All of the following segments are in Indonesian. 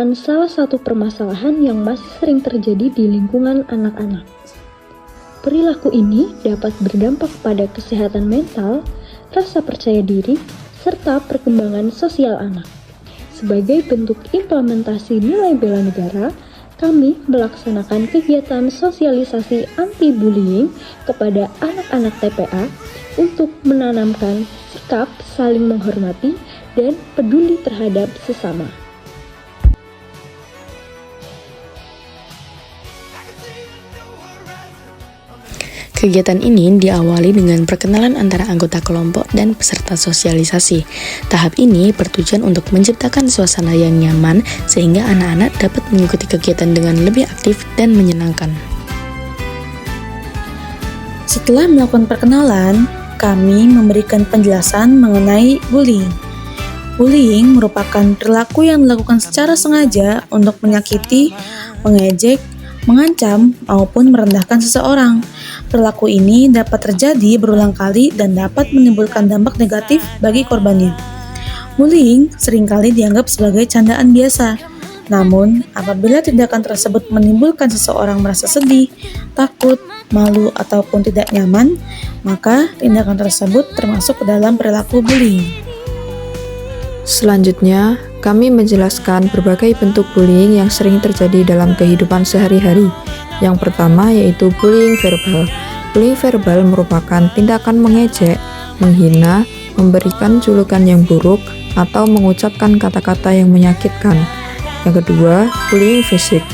merupakan salah satu permasalahan yang masih sering terjadi di lingkungan anak-anak. Perilaku ini dapat berdampak pada kesehatan mental, rasa percaya diri, serta perkembangan sosial anak. Sebagai bentuk implementasi nilai bela negara, kami melaksanakan kegiatan sosialisasi anti-bullying kepada anak-anak TPA untuk menanamkan sikap saling menghormati dan peduli terhadap sesama. Kegiatan ini diawali dengan perkenalan antara anggota kelompok dan peserta sosialisasi. Tahap ini bertujuan untuk menciptakan suasana yang nyaman sehingga anak-anak dapat mengikuti kegiatan dengan lebih aktif dan menyenangkan. Setelah melakukan perkenalan, kami memberikan penjelasan mengenai bullying. Bullying merupakan perilaku yang dilakukan secara sengaja untuk menyakiti, mengejek, mengancam, maupun merendahkan seseorang. Perilaku ini dapat terjadi berulang kali dan dapat menimbulkan dampak negatif bagi korbannya. Bullying seringkali dianggap sebagai candaan biasa. Namun, apabila tindakan tersebut menimbulkan seseorang merasa sedih, takut, malu, ataupun tidak nyaman, maka tindakan tersebut termasuk ke dalam perilaku bullying. Selanjutnya, kami menjelaskan berbagai bentuk bullying yang sering terjadi dalam kehidupan sehari-hari. Yang pertama yaitu bullying verbal. Bullying verbal merupakan tindakan mengejek, menghina, memberikan julukan yang buruk, atau mengucapkan kata-kata yang menyakitkan. Yang kedua, bullying fisik.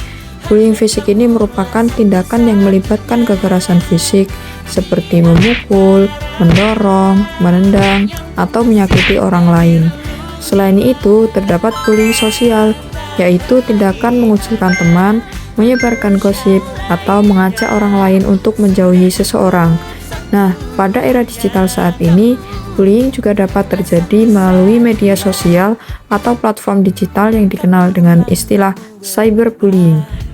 Bullying fisik ini merupakan tindakan yang melibatkan kekerasan fisik seperti memukul, mendorong, menendang, atau menyakiti orang lain. Selain itu, terdapat bullying sosial, yaitu tindakan mengucilkan teman, menyebarkan gosip, atau mengajak orang lain untuk menjauhi seseorang. Nah, pada era digital saat ini, bullying juga dapat terjadi melalui media sosial atau platform digital yang dikenal dengan istilah cyberbullying.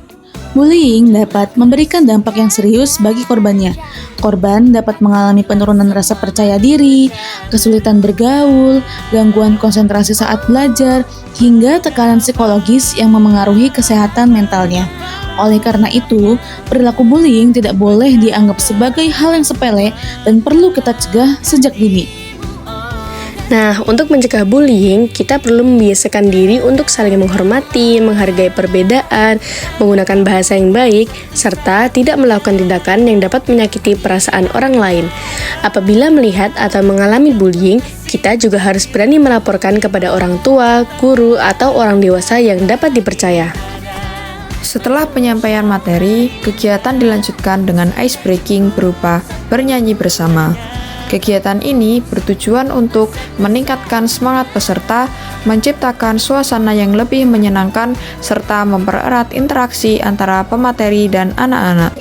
Bullying dapat memberikan dampak yang serius bagi korbannya. Korban dapat mengalami penurunan rasa percaya diri, kesulitan bergaul, gangguan konsentrasi saat belajar, hingga tekanan psikologis yang memengaruhi kesehatan mentalnya. Oleh karena itu, perilaku bullying tidak boleh dianggap sebagai hal yang sepele dan perlu kita cegah sejak dini. Nah, untuk mencegah bullying, kita perlu membiasakan diri untuk saling menghormati, menghargai perbedaan, menggunakan bahasa yang baik, serta tidak melakukan tindakan yang dapat menyakiti perasaan orang lain. Apabila melihat atau mengalami bullying, kita juga harus berani melaporkan kepada orang tua, guru, atau orang dewasa yang dapat dipercaya. Setelah penyampaian materi, kegiatan dilanjutkan dengan ice breaking berupa bernyanyi bersama. Kegiatan ini bertujuan untuk meningkatkan semangat peserta, menciptakan suasana yang lebih menyenangkan, serta mempererat interaksi antara pemateri dan anak-anak.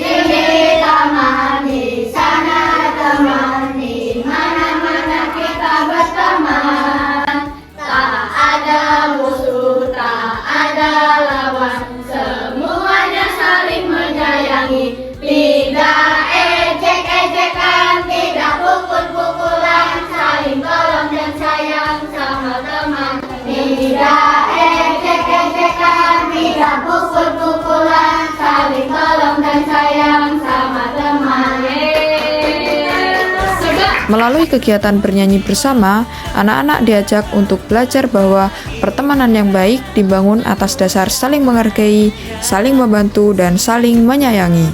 Melalui kegiatan bernyanyi bersama, anak-anak diajak untuk belajar bahwa pertemanan yang baik dibangun atas dasar saling menghargai, saling membantu, dan saling menyayangi.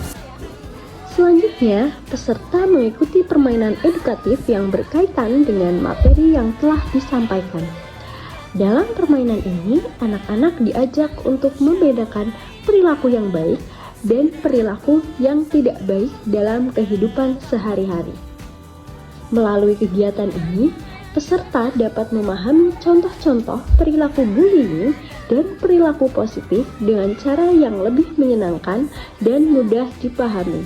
Selanjutnya, peserta mengikuti permainan edukatif yang berkaitan dengan materi yang telah disampaikan. Dalam permainan ini, anak-anak diajak untuk membedakan perilaku yang baik dan perilaku yang tidak baik dalam kehidupan sehari-hari. Melalui kegiatan ini, peserta dapat memahami contoh-contoh perilaku bullying dan perilaku positif dengan cara yang lebih menyenangkan dan mudah dipahami.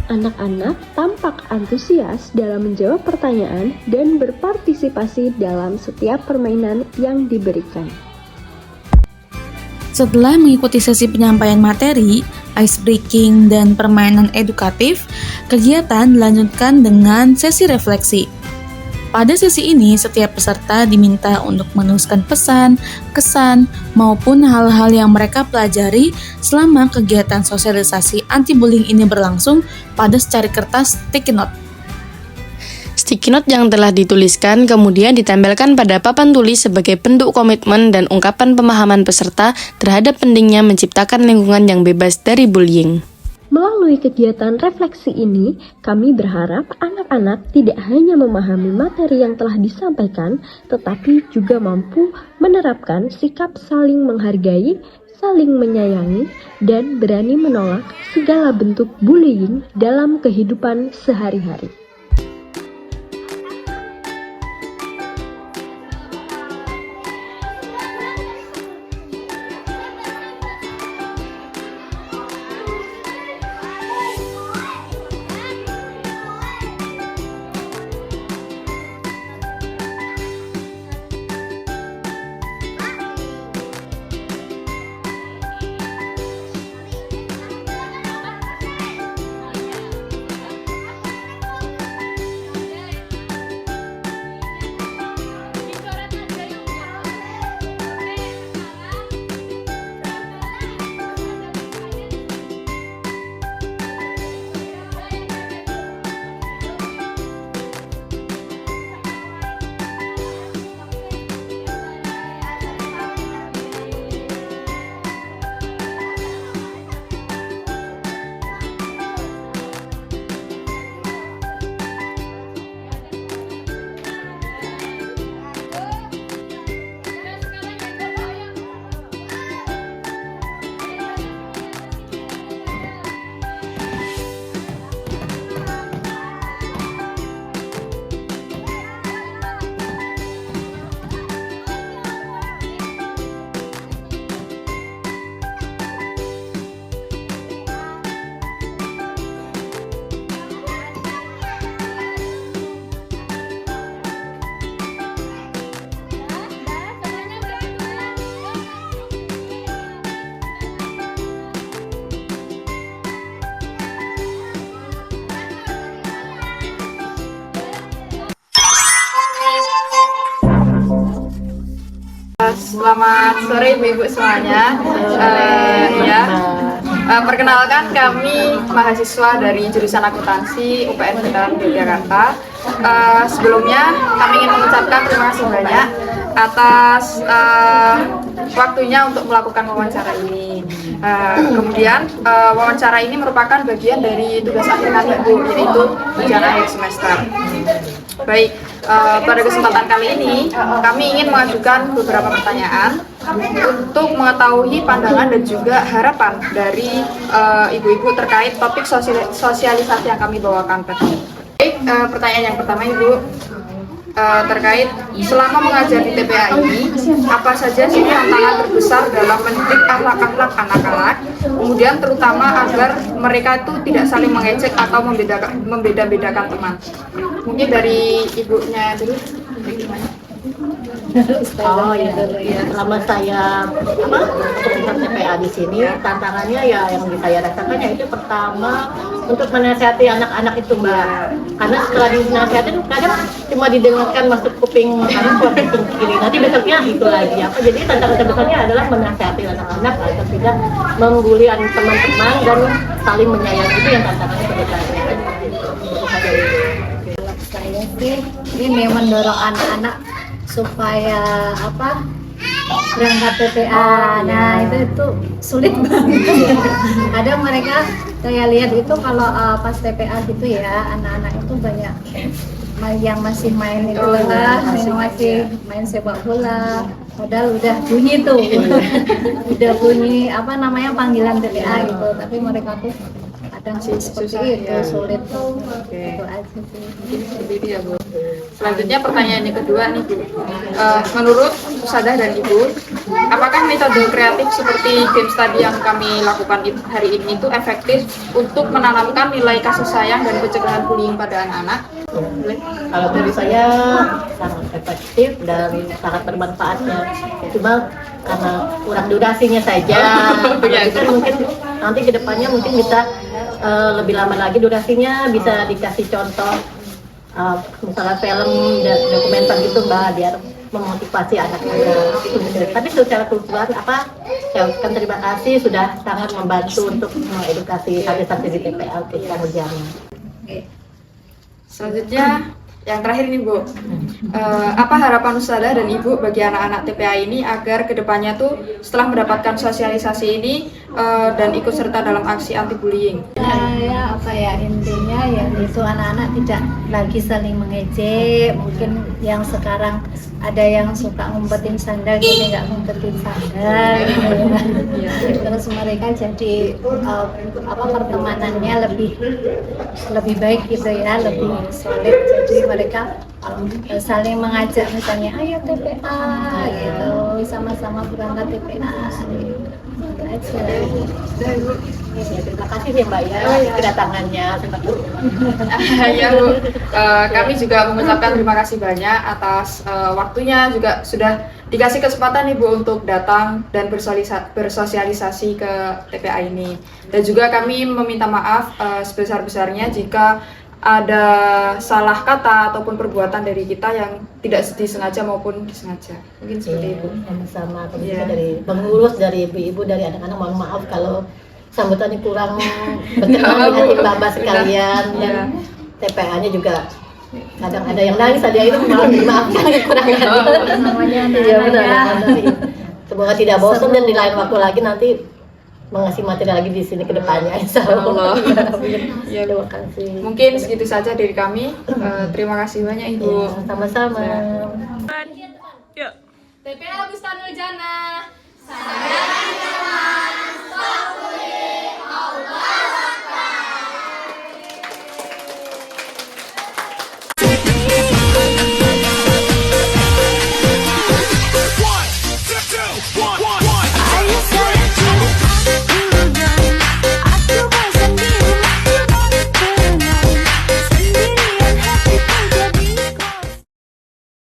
Anak-anak tampak antusias dalam menjawab pertanyaan dan berpartisipasi dalam setiap permainan yang diberikan. Setelah mengikuti sesi penyampaian materi, ice breaking, dan permainan edukatif, kegiatan dilanjutkan dengan sesi refleksi. Pada sesi ini, setiap peserta diminta untuk menuliskan pesan, kesan, maupun hal-hal yang mereka pelajari selama kegiatan sosialisasi anti-bullying ini berlangsung pada secari kertas sticky note. Sticky note yang telah dituliskan kemudian ditempelkan pada papan tulis sebagai bentuk komitmen dan ungkapan pemahaman peserta terhadap pentingnya menciptakan lingkungan yang bebas dari bullying. Melalui kegiatan refleksi ini, kami berharap anak-anak tidak hanya memahami materi yang telah disampaikan, tetapi juga mampu menerapkan sikap saling menghargai, saling menyayangi, dan berani menolak segala bentuk bullying dalam kehidupan sehari-hari. Selamat sore Ibu-Ibu semuanya. Perkenalkan kami mahasiswa dari jurusan akuntansi UPN Veteran Yogyakarta. Sebelumnya kami ingin mengucapkan terima kasih banyak atas waktunya untuk melakukan wawancara ini. Kemudian wawancara ini merupakan bagian dari tugas akhir kami Ibu, yaitu ujian akhir semester. Baik, pada kesempatan kali ini kami ingin mengajukan beberapa pertanyaan untuk mengetahui pandangan dan juga harapan dari ibu-ibu terkait topik sosialisasi yang kami bawakan tadi. Baik, pertanyaan yang pertama Ibu, terkait selama mengajar di TPA ini, apa saja sih tantangan terbesar dalam mendidik akhlak-akhlak anak-anak, kemudian terutama agar mereka itu tidak saling mengejek atau membeda-bedakan teman. Mungkin dari ibunya dulu, gimana? Oh ya, selama saya untuk TPA di sini, tantangannya ya yang saya rasakan yaitu pertama untuk menasihati anak-anak itu Mbak. Karena setelah dinasihatin kadang cuma didengarkan masuk kuping kanan keluar kuping kiri. Nanti besoknya itu lagi apa. Jadi tantangan terbesarnya adalah menasihati anak-anak agar tidak mengguli teman-teman dan saling menyayangi, itu yang tantangannya terbesarnya. Saya sih ini mendorong anak-anak supaya berangkat TPA. Nah itu sulit banget. Kadang mereka saya lihat itu kalau pas TPA gitu ya, anak-anak itu banyak yang masih main itu masih main sepak bola. Padahal udah bunyi tuh, udah bunyi panggilan TPA gitu, tapi mereka tuh kadang seperti itu sulit tuh. Itu aja sih. Selanjutnya pertanyaan yang kedua nih Bu, menurut Ustadzah dan Ibu, apakah metode kreatif seperti game study yang kami lakukan hari ini itu efektif untuk menanamkan nilai kasih sayang dan pencegahan bullying pada anak-anak? Kalau dari saya sangat efektif dan sangat bermanfaat ya. Cuma karena kurang durasinya saja. Kan mungkin nanti kedepannya mungkin bisa lebih lama lagi durasinya, bisa dikasih contoh misalnya film dokumenter gitu Mbak, biar memotivasi anak-anak itu benar. Tapi secara kultural saya ucapkan terima kasih sudah sangat membantu untuk mengedukasi santri-santri di TPA ketika berjalan. Selanjutnya yang terakhir nih Bu, apa harapan Ustazah dan Ibu bagi anak-anak TPA ini agar kedepannya tuh setelah mendapatkan sosialisasi ini dan ikut serta dalam aksi anti bullying? Intinya ya itu anak-anak tidak lagi saling mengejek. Mungkin yang sekarang ada yang suka ngumpetin sandal, jadi nggak ngumpetin sandal gitu ya. Terus mereka jadi pertemanannya lebih baik gitu ya, lebih solid. Jadi mereka saling mengajak, misalnya ayo TPA gitu, sama-sama berangkat TPA gitu. Terima kasih ya Mbak ya kedatangannya. Ya Bu, kami juga mengucapkan terima kasih banyak atas waktunya, juga sudah dikasih kesempatan nih Bu untuk datang dan bersosialisasi ke TPA ini. Dan juga kami meminta maaf sebesar-besarnya jika ada salah kata ataupun perbuatan dari kita yang tidak disengaja maupun disengaja. Mungkin seperti itu. Sama-sama, dari pengurus, dari ibu-ibu, dari anak-anak, mohon maaf kalau sambutannya kurang berkenan di hati Bapak sekalian. Dan TPA-nya juga kadang ada yang nangis, ada yang itu maafkan kekurangan. Iya benar. Semoga tidak bosan dan di lain waktu lagi nanti mengasih materi lagi di sini ke depannya, insya Allah. Ya, terima kasih. Mungkin segitu saja dari kami. Terima kasih banyak Ibu. Ya, sama-sama. TPA Bustanul Jannah. Saya